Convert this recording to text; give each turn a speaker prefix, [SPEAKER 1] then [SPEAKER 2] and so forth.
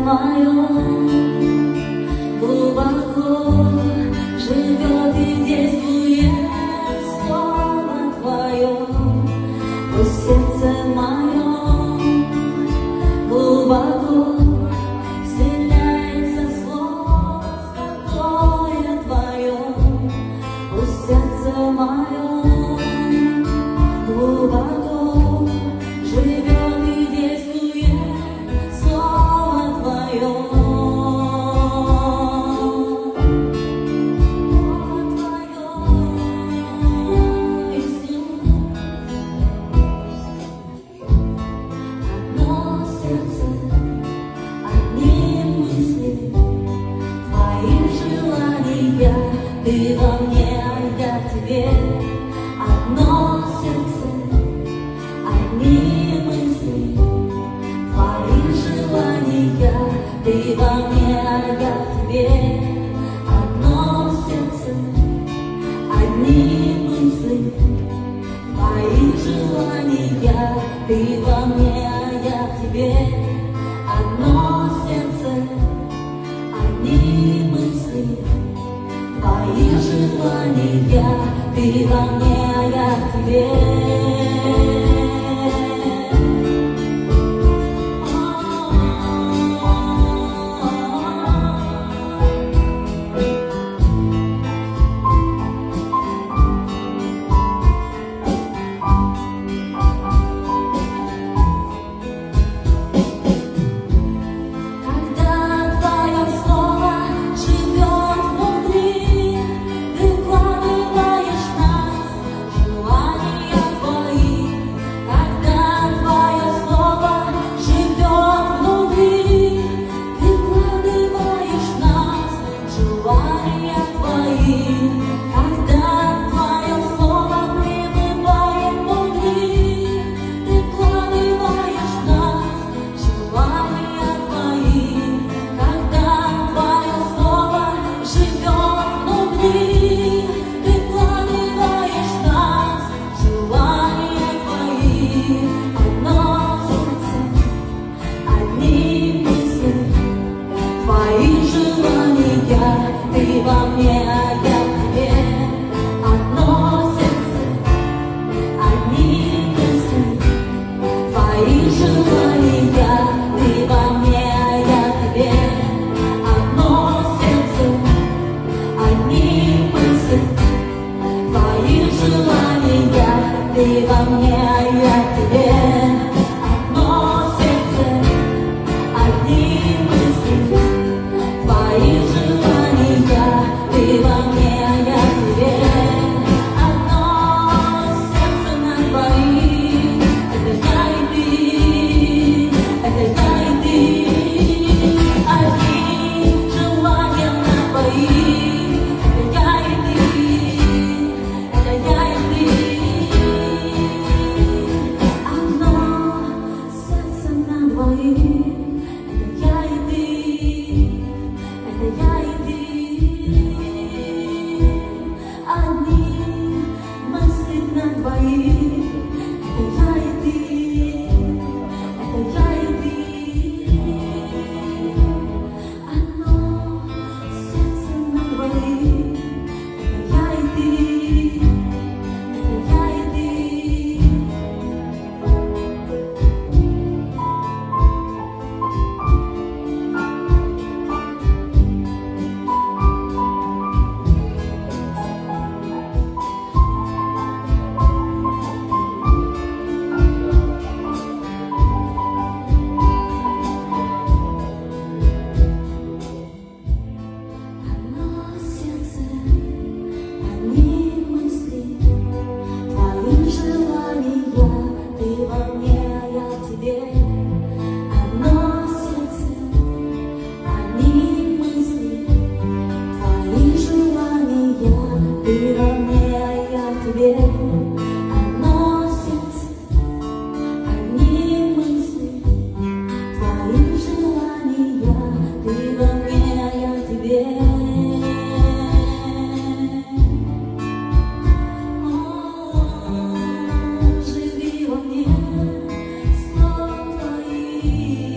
[SPEAKER 1] мое глубоко живет и действует слово Твое. Пусть сердце мое глубоко вселяется слово святое Твое. Пусть сердце мое глубоко живет и действует слово Твое. Ты во мне, я в тебе, одно сердце, одни мысли, твои желания. Ты во мне, я в тебе, одно сердце, одни мысли, твои желания. Ты во мне, я в тебе, одно сердце, одни мысли, твои желания. Ты во мне, а я в тебе. Ты во мне, а я в тебе, одно сердце, одни мысли, твои желания. Ты во мне, а я в тебе, одно сердце, одни мысли, твои желания. Ты во мне, а я в тебе, одно сердце, одни мысли, твои желания. Ты во мне, а я в тебе, одно сердце на двоих. Это я и ты, это я и ты, одни желания на двоих. Это я и ты, это я и ты, одно сердце на двоих. Это я и ты, это я и ты. Одни мысли на двоих. Это я и ты, это я и ты, одно сердце на двоих. Это я и ты, это я и ты. Живи во мне, слова твои.